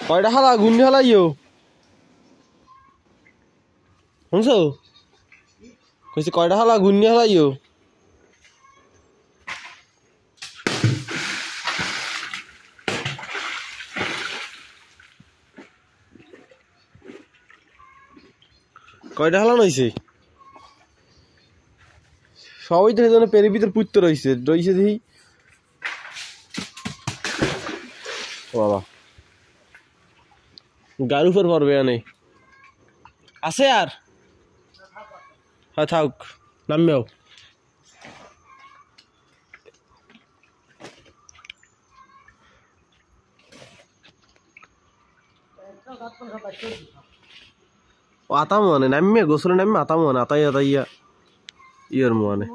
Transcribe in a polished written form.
কয়টা হালা গুন্ডি হালাইও শুনছো কইছি কয়টা হালা গুন্ডি হালাইও কয়টা হালানো হইছে সবাই তো এজন্য পেরের ভিতর পুত্র রইছে দেখি বাবা গার উপর পড়বে আনে আছে আর হ্যাঁ থাক নামবেও আতা মনে নামবে গোসলে নামবে আতা মনে আতাইয়া ইয়ের মনে